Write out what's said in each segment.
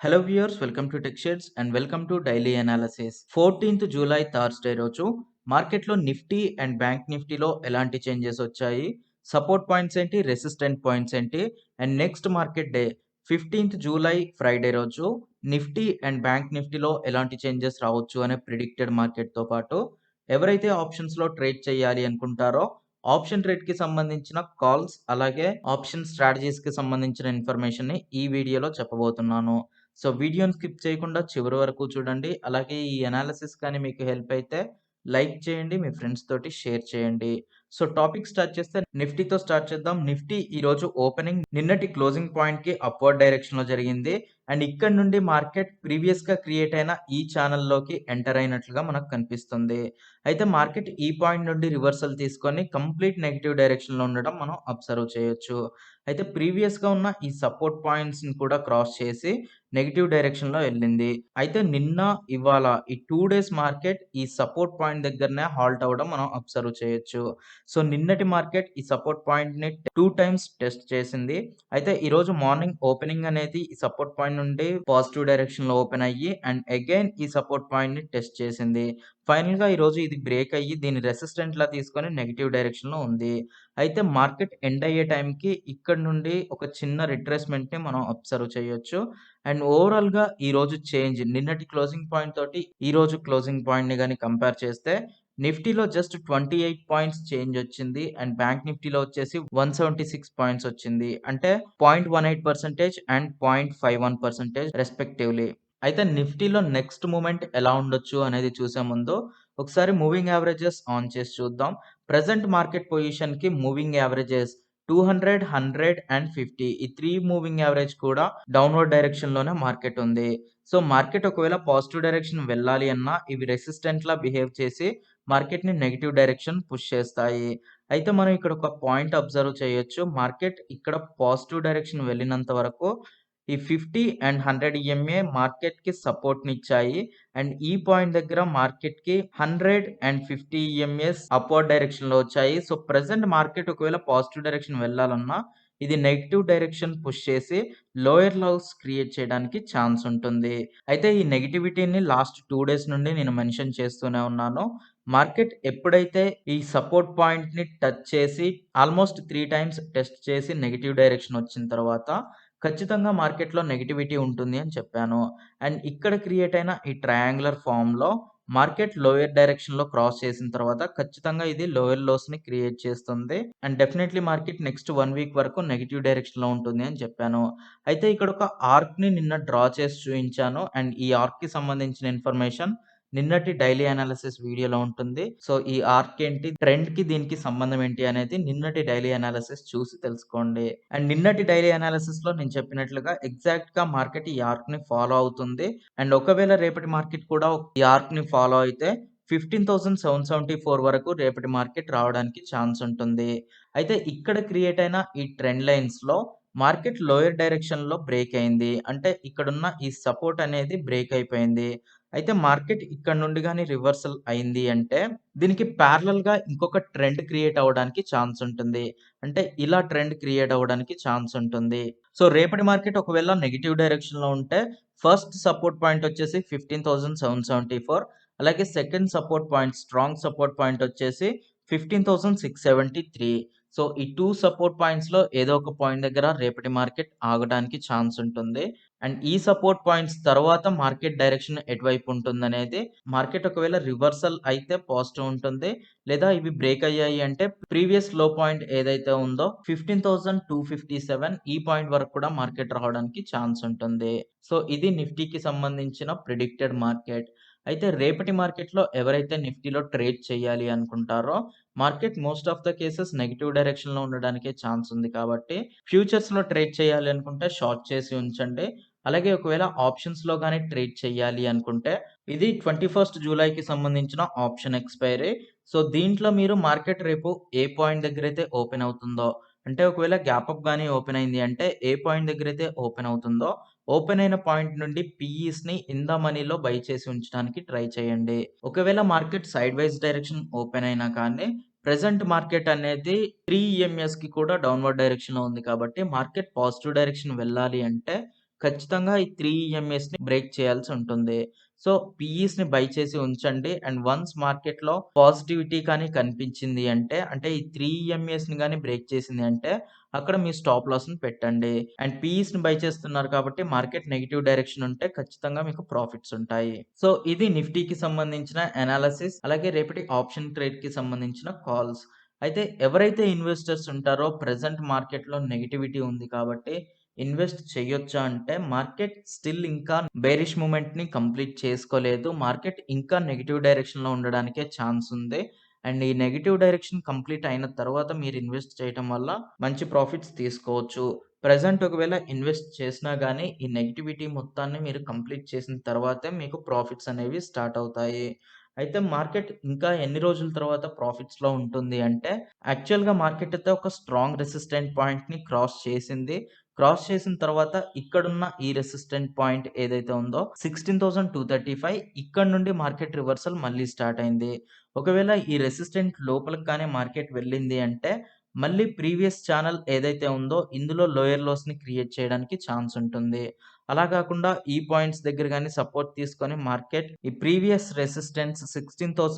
Hello viewers, welcome to tech shares and welcome to daily analysis. 14th July Thursday రోజు మార్కెట్‌లో Nifty and bank నిఫ్టీలో ఎలాంటి changes వచ్చాయి? Support points ఏంటి? Resistant points ఏంటి? And next market day 15th July Friday రోజు Nifty and bank నిఫ్టీలో ఎలాంటి చేంజెస్ రావచ్చు అనే ప్రిడిక్టెడ్ మార్కెట్‌తో పాటు ఎవరైతే ఆప్షన్స్‌లో ట్రేడ్ చేయాలి అనుకుంటారో ఆప్షన్ ట్రేడ్‌కి సంబంధించిన కాల్స్, అలాగే ఆప్షన్ స్ట్రాటజీస్‌కి సంబంధించిన ఇన్ఫర్మేషన్‌ని ఈ వీడియోలో చెప్పబోతున్నాను. సో, వీడియోని స్కిప్ చేయకుండా చివరి వరకు చూడండి. అలాగే ఈ అనాలిసిస్ కానీ మీకు హెల్ప్ అయితే లైక్ చేయండి. మీ ఫ్రెండ్స్ తోటి షేర్ చేయండి. సో, టాపిక్ స్టార్ట్ చేస్తే నిఫ్టీతో స్టార్ట్ చేద్దాం. నిఫ్టీ ఈరోజు ఓపెనింగ్ నిన్నటి క్లోజింగ్ పాయింట్‌కి అప్‌వర్డ్ డైరెక్షన్‌లో జరిగింది. అండ్ ఇక్కడ నుండి మార్కెట్ ప్రీవియస్‌గా క్రియేట్ అయిన ఈ ఛానెల్‌లోకి ఎంటర్ అయినట్లుగా మనకు కనిపిస్తుంది. అయితే మార్కెట్ ఈ పాయింట్ నుండి రివర్సల్ తీసుకొని కంప్లీట్ నెగెటివ్ డైరెక్షన్‌లో ఉండడం మనం అబ్జర్వ్ చేయొచ్చు. అయితే ప్రీవియస్‌గా ఉన్న ఈ సపోర్ట్ పాయింట్స్‌ని కూడా క్రాస్ చేసి నెగెటివ్ డైరెక్షన్‌లో ఎళ్ళింది. అయితే నిన్న, ఇవాళ ఈ 2 డేస్ మార్కెట్ ఈ సపోర్ట్ పాయింట్ దగ్గరనే హాల్ట్ అవ్వడం మనం అబ్జర్వ్ చేయొచ్చు. సో, నిన్నటి మార్కెట్ ఈ సపోర్ట్ పాయింట్‌ని 2 టైమ్స్ టెస్ట్ చేసింది. అయితే ఈరోజు మార్నింగ్ ఓపెనింగ్ అనేది ఈ సపోర్ట్ పాయింట్ నుండి పాజిటివ్ డైరెక్షన్‌లో ఓపెన్ అయ్యి అండ్ అగైన్ ఈ సపోర్ట్ పాయింట్‌ని టెస్ట్ చేసింది. ఫైనల్‌గా ఈరోజు ఇది బ్రేక్ అయ్యి దీన్ని రెసిస్టెంట్‌లా తీసుకొని నెగెటివ్ డైరెక్షన్‌లో ఉంది. అయితే మార్కెట్ ఎండ్ అయ్యే టైంకి ఇక్కడ నుండి ఒక చిన్న రిట్రేస్‌మెంట్‌ని మనం అబ్జర్వ్ చేయొచ్చు. అండ్ ఓవరాల్‌గా ఈరోజు చేంజ్ నిన్నటి క్లోజింగ్ పాయింట్ తోటి ఈరోజు క్లోజింగ్ పాయింట్‌ని గాని కంపేర్ చేస్తే నిఫ్టీలో జస్ట్ 28 పాయింట్స్ చేంజ్ వచ్చింది. అండ్ బ్యాంక్ నిఫ్టీలో వచ్చేసి 176 పాయింట్స్ వచ్చింది. అంటే 0.18% అండ్ 0.51% రెస్పెక్టివ్‌లీ. అయితే నిఫ్టీలో నెక్స్ట్ మూవ్‌మెంట్ ఎలా ఉండొచ్చు అనేది చూసే ముందు ఒకసారి మూవింగ్ యావరేజెస్ ఆన్ చేసి చూద్దాం. ప్రెజెంట్ మార్కెట్ పొజిషన్‌కి మూవింగ్ యావరేజెస్ 200, 100 అండ్ 50 ఈ 3 మూవింగ్ యావరేజ్ కూడా డౌన్‌వర్డ్ డైరెక్షన్‌లోనే మార్కెట్ ఉంది. సో, మార్కెట్ ఒకవేళ పాజిటివ్ డైరెక్షన్ వెళ్ళాలి అన్నా ఇవి రెసిస్టెంట్‌లా బిహేవ్ చేసి మార్కెట్‌ని నెగెటివ్ డైరెక్షన్ పుష్ చేస్తాయి. అయితే మనం ఇక్కడ ఒక పాయింట్ అబ్జర్వ్ చేయొచ్చు. మార్కెట్ ఇక్కడ పాజిటివ్ డైరెక్షన్ వెళ్ళినంత వరకు ఈ 50 అండ్ 100 ఈఎంఏ మార్కెట్‌కి సపోర్ట్‌నిచ్చాయి. అండ్ ఈ పాయింట్ దగ్గర మార్కెట్‌కి 100 అండ్ 50 ఈఎంఏస్ అప్‌వర్డ్ డైరెక్షన్‌లో వచ్చాయి. సో, ప్రెజెంట్ మార్కెట్ ఒకవేళ పాజిటివ్ డైరెక్షన్ వెళ్ళాలన్నా ఇది నెగెటివ్ డైరెక్షన్ పుష్ చేసి లోయర్ లోస్ క్రియేట్ చేయడానికి ఛాన్స్ ఉంటుంది. అయితే ఈ నెగటివిటీని లాస్ట్ 2 డేస్ నుండి నేను మెన్షన్ చేస్తూనే ఉన్నాను. మార్కెట్ ఎప్పుడైతే ఈ సపోర్ట్ పాయింట్‌ని టచ్ చేసి ఆల్‌మోస్ట్ 3 టైమ్స్ టెస్ట్ చేసి నెగెటివ్ డైరెక్షన్ వచ్చిన తర్వాత ఖచ్చితంగా మార్కెట్‌లో నెగటివిటీ ఉంటుంది అని చెప్పాను. అండ్ ఇక్కడ క్రియేట్ అయిన ఈ ట్రయాంగులర్ ఫార్మ్‌లో మార్కెట్ లోయర్ డైరెక్షన్‌లో క్రాస్ చేసిన తర్వాత ఖచ్చితంగా ఇది లోయర్ లోస్‌ని క్రియేట్ చేస్తుంది. And definitely market next 1 week వరకు నెగెటివ్ డైరెక్షన్‌లో ఉంటుంది అని చెప్పాను. అయితే ఇక్కడ ఒక ఆర్క్‌ని నిన్న డ్రా చేసి చూయించాను. అండ్ ఈ ఆర్క్‌కి సంబంధించిన ఇన్ఫర్మేషన్ నిన్నటి డైలీ అనాలిసిస్ వీడియోలో ఉంటుంది. సో, ఈ ఆర్క్ ఏంటి? ట్రెండ్‌కి దీనికి సంబంధం ఏంటి అనేది నిన్నటి డైలీ అనాలిసిస్ చూసి తెలుసుకోండి. అండ్ నిన్నటి డైలీ అనాలిసిస్‌లో నేను చెప్పినట్లుగా ఎగ్జాక్ట్‌గా మార్కెట్ ఈ ఆర్క్‌ని ఫాలో అవుతుంది. అండ్ ఒకవేళ రేపటి మార్కెట్ కూడా ఈ ఆర్క్‌ని ఫాలో అయితే 15,774 వరకు రేపటి మార్కెట్ రావడానికి ఛాన్స్ ఉంటుంది. అయితే ఇక్కడ క్రియేట్ అయిన ఈ ట్రెండ్ లైన్స్‌లో మార్కెట్ లోయర్ డైరెక్షన్‌లో బ్రేక్ అయింది. అంటే ఇక్కడున్న ఈ సపోర్ట్ అనేది బ్రేక్ అయిపోయింది. అయితే మార్కెట్ ఇక్కడ నుండి గాని రివర్సల్ అయింది అంటే దీనికి ప్యారలల్‌గా ఇంకొక ట్రెండ్ క్రియేట్ అవ్వడానికి ఛాన్స్ ఉంటుంది. అంటే ఇలా ట్రెండ్ క్రియేట్ అవ్వడానికి ఛాన్స్ ఉంటుంది. సో, రేపటి మార్కెట్ ఒకవేళ నెగెటివ్ డైరెక్షన్‌లో ఉంటే ఫస్ట్ సపోర్ట్ పాయింట్ వచ్చేసి 15,774, అలాగే second support point, strong support point వచ్చేసి 15,673. సో, ఈ 2 సపోర్ట్ పాయింట్స్‌లో ఏదో ఒక పాయింట్ దగ్గర రేపటి మార్కెట్ ఆగడానికి ఛాన్స్ ఉంటుంది. అండ్ ఈ సపోర్ట్ పాయింట్స్ తర్వాత మార్కెట్ డైరెక్షన్ ఎటువైపు ఉంటుందనేది మార్కెట్ ఒకవేళ రివర్సల్ అయితే పాజిటివ్ ఉంటుంది. లేదా ఇవి బ్రేక్ అయ్యాయి అంటే ప్రీవియస్ లో పాయింట్ ఏదైతే ఉందో 15,257 ఈ పాయింట్ వరకు కూడా మార్కెట్ రావడానికి ఛాన్స్ ఉంటుంది. సో, ఇది నిఫ్టీకి సంబంధించిన ప్రిడిక్టెడ్ మార్కెట్. అయితే రేపటి మార్కెట్‌లో ఎవరైతే నిఫ్టీలో ట్రేడ్ చేయాలి అనుకుంటారో market most of the cases negative డైరెక్షన్‌లో ఉండడానికే ఛాన్స్ ఉంది కాబట్టి ఫ్యూచర్స్‌లో ట్రేడ్ చేయాలి అనుకుంటే షార్ట్ చేసి ఉంచండి. అలాగే ఒకవేళ ఆప్షన్స్‌లో గాని ట్రేడ్ చేయాలి అనుకుంటే ఇది 21st జూలైకి సంబంధించిన ఆప్షన్ ఎక్స్‌పైరీ. సో, దీంట్లో మీరు మార్కెట్ రేపు ఏ పాయింట్ దగ్గరైతే ఓపెన్ అవుతుందో, అంటే ఒకవేళ గ్యాప్ అప్ గాని ఓపెన్ అయింది అంటే ఏ పాయింట్ దగ్గరైతే ఓపెన్ అవుతుందో, ఓపెన్ అయిన పాయింట్ నుండి పీఈస్‌ని ఇన్ ద మనీలో బై చేసి ఉంచడానికి ట్రై చేయండి. ఒకవేళ market side wise direction open అయినా కానీ ప్రెజెంట్ మార్కెట్ అనేది 3 ఈఎంఎస్‌కి కూడా డౌన్‌వర్డ్ డైరెక్షన్‌లో ఉంది కాబట్టి మార్కెట్ పాజిటివ్ డైరెక్షన్ వెళ్ళాలి అంటే ఖచ్చితంగా ఈ 3 ఈఎంఎస్‌ని బ్రేక్ చేయాల్సి ఉంటుంది. సో, పీఈస్‌ని బై చేసి ఉంచండి. అండ్ వన్స్ మార్కెట్‌లో పాజిటివిటీ కానీ కనిపించింది అంటే, అంటే ఈ 3 ఈఎంఎస్‌ని గాని బ్రేక్ చేసింది అంటే, అక్కడ మీ స్టాప్ లాస్‌ని పెట్టండి. అండ్ పీఈస్‌ని బై చేస్తున్నారు కాబట్టి మార్కెట్ నెగెటివ్ డైరెక్షన్ ఉంటే ఖచ్చితంగా మీకు ప్రాఫిట్స్ ఉంటాయి. సో, ఇది నిఫ్టీకి సంబంధించిన అనాలిసిస్. అలాగే రేపటి ఆప్షన్ ట్రేడ్‌కి సంబంధించిన కాల్స్. అయితే ఎవరైతే ఇన్వెస్టర్స్ ఉంటారో ప్రెజెంట్ మార్కెట్‌లో నెగటివిటీ ఉంది కాబట్టి ఇన్వెస్ట్ చేయొచ్చా అంటే మార్కెట్ స్టిల్ ఇంకా బేరిష్ మూవ్‌మెంట్‌ని కంప్లీట్ చేసుకోలేదు. మార్కెట్ ఇంకా నెగెటివ్ డైరెక్షన్‌లో ఉండడానికే ఛాన్స్ ఉంది. అండ్ ఈ నెగెటివ్ డైరెక్షన్ కంప్లీట్ అయిన తర్వాత మీరు ఇన్వెస్ట్ చేయటం వల్ల మంచి ప్రాఫిట్స్ తీసుకోవచ్చు. ప్రెజెంట్ ఒకవేళ ఇన్వెస్ట్ చేసినా గాని ఈ నెగటివిటీ మొత్తాన్ని మీరు కంప్లీట్ చేసిన తర్వాతే మీకు ప్రాఫిట్స్ అనేవి స్టార్ట్ అవుతాయి. అయితే మార్కెట్ ఇంకా ఎన్ని రోజుల తర్వాత ప్రాఫిట్స్‌లో ఉంటుంది అంటే యాక్చువల్‌గా మార్కెట్ అయితే ఒక స్ట్రాంగ్ రెసిస్టెంట్ పాయింట్‌ని క్రాస్ చేసింది. క్రాస్ చేసిన తర్వాత ఇక్కడున్న ఈ రెసిస్టెంట్ పాయింట్ ఏదైతే ఉందో 16,235 ఇక్కడ నుండి మార్కెట్ రివర్సల్ మళ్ళీ స్టార్ట్ అయింది. ఒకవేళ ఈ రెసిస్టెంట్ లోపలికి గాని మార్కెట్ వెళ్ళింది అంటే మళ్ళీ ప్రీవియస్ ఛానెల్ ఏదైతే ఉందో ఇందులో లోయర్ లోస్‌ని క్రియేట్ చేయడానికి ఛాన్స్ ఉంటుంది. అలా కాకుండా ఈ పాయింట్స్ దగ్గర గాని సపోర్ట్ తీసుకొని మార్కెట్ ఈ ప్రీవియస్ రెసిస్టెన్స్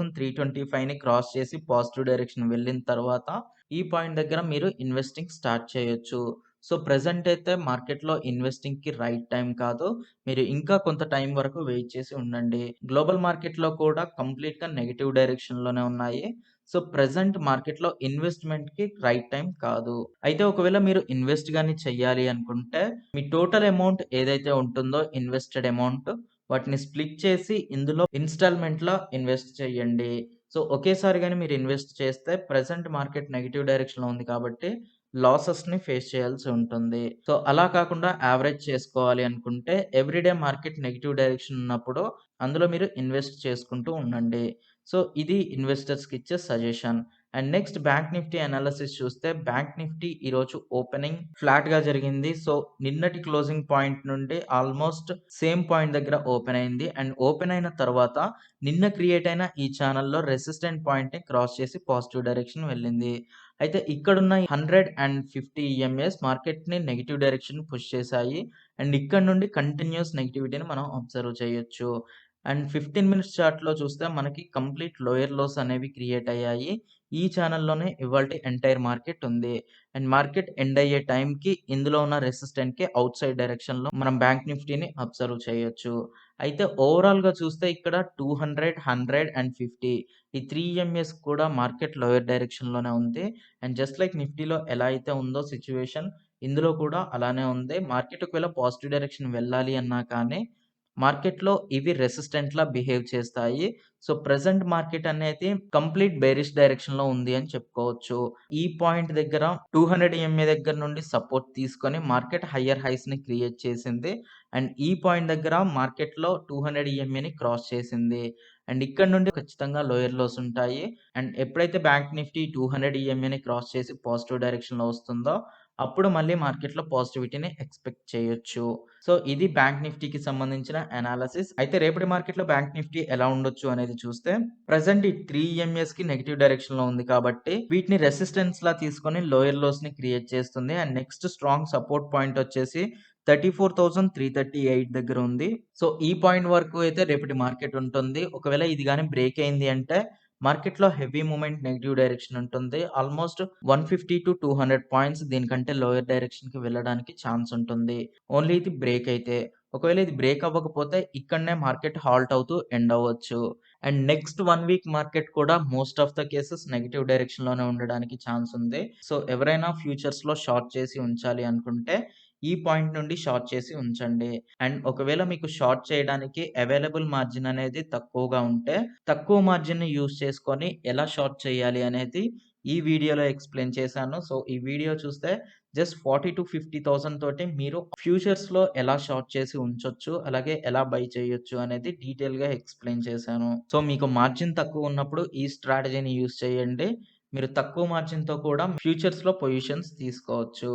16,325ని క్రాస్ చేసి పాజిటివ్ డైరెక్షన్ వెళ్ళిన తర్వాత ఈ పాయింట్ దగ్గర మీరు ఇన్వెస్టింగ్ స్టార్ట్ చేయొచ్చు. సో, ప్రెజెంట్ అయితే మార్కెట్‌లో ఇన్వెస్టింగ్‌కి రైట్ టైమ్ కాదు. మీరు ఇంకా కొంత టైం వరకు వెయిట్ చేసి ఉండండి. గ్లోబల్ మార్కెట్‌లో కూడా కంప్లీట్‌గా నెగెటివ్ డైరెక్షన్‌లోనే ఉన్నాయి. సో, ప్రెజెంట్ మార్కెట్‌లో ఇన్వెస్ట్‌మెంట్‌కి రైట్ టైమ్ కాదు. అయితే ఒకవేళ మీరు ఇన్వెస్ట్ గాని చెయ్యాలి అనుకుంటే, మీ టోటల్ అమౌంట్ ఏదైతే ఉంటుందో ఇన్వెస్టెడ్ అమౌంట్ వాటిని స్ప్లిట్ చేసి ఇందులో ఇన్‌స్టాల్‌మెంట్‌లా ఇన్వెస్ట్ చేయండి. సో, ఒకేసారి గాని మీరు ఇన్వెస్ట్ చేస్తే ప్రెజెంట్ మార్కెట్ నెగెటివ్ డైరెక్షన్‌లో ఉంది కాబట్టి లాసెస్‌ని ఫేస్ చేయాల్సి ఉంటుంది. సో, అలా కాకుండా యావరేజ్ చేసుకోవాలి అనుకుంటే ఎవ్రీడే మార్కెట్ నెగెటివ్ డైరెక్షన్ ఉన్నప్పుడు అందులో మీరు ఇన్వెస్ట్ చేసుకుంటూ ఉండండి. సో, ఇది ఇన్వెస్టర్స్‌కి ఇచ్చే suggestion. And next bank Nifty analysis చూస్తే బ్యాంక్ నిఫ్టీ ఈరోజు ఓపెనింగ్ ఫ్లాట్‌గా జరిగింది. సో, నిన్నటి క్లోజింగ్ పాయింట్ నుండి ఆల్మోస్ట్ సేమ్ పాయింట్ దగ్గర ఓపెన్ అయింది. అండ్ ఓపెన్ అయిన తర్వాత నిన్న క్రియేట్ అయిన ఈ ఛానెల్‌లో రెసిస్టెంట్ పాయింట్‌ని క్రాస్ చేసి పాజిటివ్ డైరెక్షన్ వెళ్ళింది. అయితే ఇక్కడున్న 100 అండ్ 50 ఈఎంఏస్ మార్కెట్‌ని నెగెటివ్ డైరెక్షన్ పుష్ చేశాయి. అండ్ ఇక్కడ నుండి కంటిన్యూయస్ నెగటివిటీని మనం అబ్జర్వ్ చేయొచ్చు. అండ్ 15 మినిట్స్ చార్ట్‌లో చూస్తే మనకి కంప్లీట్ లోయర్ లోస్ అనేవి క్రియేట్ అయ్యాయి. ఈ ఛానెల్‌లోనే ఇవాల్టి ఎంటైర్ మార్కెట్ ఉంది. అండ్ మార్కెట్ ఎండ్ అయ్యే టైంకి ఇందులో ఉన్న రెసిస్టెంట్‌కి ఔట్ సైడ్ డైరెక్షన్‌లో మనం బ్యాంక్ నిఫ్టీని అబ్జర్వ్ చేయొచ్చు. అయితే ఓవరాల్‌గా చూస్తే ఇక్కడ 200, 100 అండ్ 50 ఈ 3 ఈఎంఏస్ కూడా మార్కెట్ లోయర్ డైరెక్షన్‌లోనే ఉంది. అండ్ జస్ట్ లైక్ నిఫ్టీలో ఎలా అయితే ఉందో సిట్యుయేషన్ ఇందులో కూడా అలానే ఉంది. మార్కెట్ ఒకవేళ పాజిటివ్ డైరెక్షన్ వెళ్ళాలి అన్నా కానీ మార్కెట్‌లో ఇవి రెసిస్టెంట్‌లా బిహేవ్ చేస్తాయి. సో, ప్రెజెంట్ మార్కెట్ అనేది కంప్లీట్ బేరిష్ డైరెక్షన్‌లో ఉంది అని చెప్పుకోవచ్చు. ఈ పాయింట్ దగ్గర 200 ఈఎంఏ దగ్గర నుండి సపోర్ట్ తీసుకొని మార్కెట్ హయ్యర్ హైస్‌ని క్రియేట్ చేసింది. అండ్ ఈ పాయింట్ దగ్గర మార్కెట్‌లో 200 ఈఎంఏని క్రాస్ చేసింది. అండ్ ఇక్కడ నుండి ఖచ్చితంగా లోయర్ లోస్ ఉంటాయి. అండ్ ఎప్పుడైతే బ్యాంక్ నిఫ్టీ 200 ఈఎంఏని క్రాస్ చేసి పాజిటివ్ డైరెక్షన్‌లో వస్తుందో అప్పుడు మళ్ళీ మార్కెట్‌లో పాజిటివిటీని ఎక్స్‌పెక్ట్ చేయొచ్చు. సో, ఇది బ్యాంక్ నిఫ్టీకి సంబంధించిన అనాలిసిస్. అయితే రేపటి మార్కెట్‌లో బ్యాంక్ నిఫ్టీ ఎలా ఉండొచ్చు అనేది చూస్తే ప్రెజెంట్ ఈ 3 ఈఎంఎస్‌కి నెగెటివ్ డైరెక్షన్‌లో ఉంది కాబట్టి వీటిని రెసిస్టెన్స్‌లా తీసుకొని లోయర్ లోస్‌ని క్రియేట్ చేస్తుంది. And next strong support point వచ్చేసి 34,338 దగ్గర ఉంది. సో, ఈ పాయింట్ వరకు అయితే రేపటి మార్కెట్ ఉంటుంది. ఒకవేళ ఇది గాని బ్రేక్ అయింది అంటే మార్కెట్‌లో హెవీ మూవ్‌మెంట్ నెగెటివ్ డైరెక్షన్ ఉంటుంది. ఆల్మోస్ట్ 150-200 పాయింట్స్ దీనికంటే లోయర్ డైరెక్షన్‌కి వెళ్ళడానికి ఛాన్స్ ఉంటుంది. ఓన్లీ ఇది బ్రేక్ అయితే. ఒకవేళ ఇది బ్రేక్ అవ్వకపోతే ఇక్కడనే మార్కెట్ హాల్ట్ అవుతూ ఎండ్ అవ్వచ్చు. అండ్ నెక్స్ట్ 1 వీక్ మార్కెట్ కూడా most of the cases negative డైరెక్షన్‌లోనే ఉండడానికి ఛాన్స్ ఉంది. సో, ఎవరైనా ఫ్యూచర్స్‌లో షార్ట్ చేసి ఉంచాలి అనుకుంటే ఈ పాయింట్ నుండి షార్ట్ చేసి ఉంచండి. అండ్ ఒకవేళ మీకు షార్ట్ చేయడానికి అవైలబుల్ మార్జిన్ అనేది తక్కువగా ఉంటే తక్కువ మార్జిన్‌ని యూజ్ చేసుకొని ఎలా షార్ట్ చేయాలి అనేది ఈ వీడియోలో ఎక్స్‌ప్లెయిన్ చేశాను. సో, ఈ వీడియో చూస్తే జస్ట్ 40,000-50,000 తోటి మీరు ఫ్యూచర్స్‌లో ఎలా షార్ట్ చేసి ఉంచొచ్చు, అలాగే ఎలా బై చేయొచ్చు అనేది డీటెయిల్‌గా ఎక్స్‌ప్లెయిన్ చేశాను. సో, మీకు మార్జిన్ తక్కువ ఉన్నప్పుడు ఈ స్ట్రాటజీని యూజ్ చేయండి. మీరు తక్కువ మార్జిన్‌తో కూడా ఫ్యూచర్స్‌లో పొజిషన్స్ తీసుకోవచ్చు.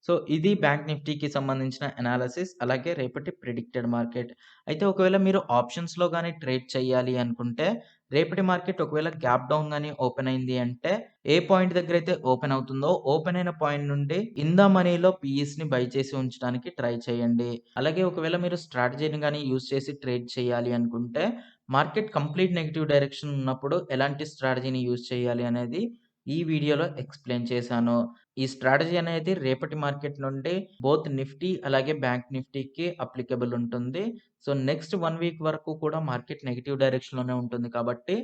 సో, ఇది బ్యాంక్ నిఫ్టీకి సంబంధించిన అనాలిసిస్. అలాగే రేపటి ప్రిడిక్టెడ్ మార్కెట్. అయితే ఒకవేళ మీరు ఆప్షన్స్‌లో గాని ట్రేడ్ చేయాలి అనుకుంటే రేపటి మార్కెట్ ఒకవేళ గ్యాప్ డౌన్ గాని ఓపెన్ అయింది అంటే, ఏ పాయింట్ దగ్గరైతే ఓపెన్ అవుతుందో, ఓపెన్ అయిన పాయింట్ నుండి ఇన్ ద మనీలో పీఈస్‌ని బై చేసి ఉంచడానికి ట్రై చేయండి. అలాగే ఒకవేళ మీరు స్ట్రాటజీని గాని యూజ్ చేసి ట్రేడ్ చేయాలి అనుకుంటే, మార్కెట్ కంప్లీట్ నెగెటివ్ డైరెక్షన్ ఉన్నప్పుడు ఎలాంటి స్ట్రాటజీని యూజ్ చేయాలి అనేది ఈ వీడియోలో ఎక్స్‌ప్లెయిన్ చేశాను. ఈ స్ట్రాటజీ అనేది రేపటి మార్కెట్ నుండి బోత్ నిఫ్టీ అలాగే బ్యాంక్ నిఫ్టీకి అప్లికబుల్ ఉంటుంది. సో, నెక్స్ట్ 1 వీక్ వరకు కూడా మార్కెట్ నెగెటివ్ డైరెక్షన్‌లోనే ఉంటుంది కాబట్టి,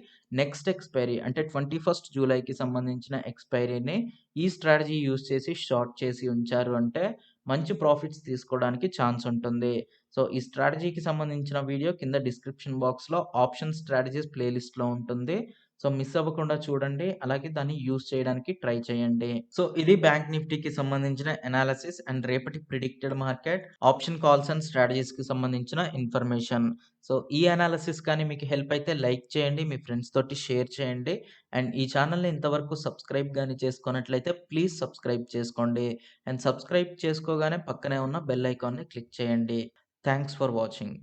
నెక్స్ట్ ఎక్స్‌పైరీ అంటే 21 జూలైకి సంబంధించిన ఎక్స్‌పైరీని ఈ స్ట్రాటజీ యూజ్ చేసి షార్ట్ చేసి ఉంచారు అంటే, మంచి ప్రాఫిట్స్ తీసుకోవడానికి ఛాన్స్ ఉంటుంది. సో, ఈ స్ట్రాటజీకి సంబంధించిన వీడియో కింద డిస్క్రిప్షన్ బాక్స్‌లో ఆప్షన్ స్ట్రాటజీస్ ప్లేలిస్ట్‌లో ఉంటుంది. సో, మిస్ అవ్వకుండా చూడండి. అలాగే దాన్ని యూజ్ చేయడానికి ట్రై చేయండి. సో, ఇది బ్యాంక్ నిఫ్టీకి సంబంధించిన అనాలిసిస్ అండ్ రేపటి predicted market, option calls and స్ట్రాటజీస్‌కి సంబంధించిన ఇన్ఫర్మేషన్. సో, ఈ అనాలిసిస్ కానీ మీకు హెల్ప్ అయితే లైక్ చేయండి. మీ ఫ్రెండ్స్ తోటి షేర్ చేయండి. అండ్ ఈ ఛానెల్‌ని ఇంతవరకు సబ్స్క్రైబ్ గాని చేసుకున్నట్లయితే ప్లీజ్ సబ్స్క్రైబ్ చేసుకోండి. అండ్ సబ్స్క్రైబ్ చేసుకోగానే పక్కనే ఉన్న బెల్ ఐకాన్‌ని క్లిక్ చేయండి. Thanks for watching.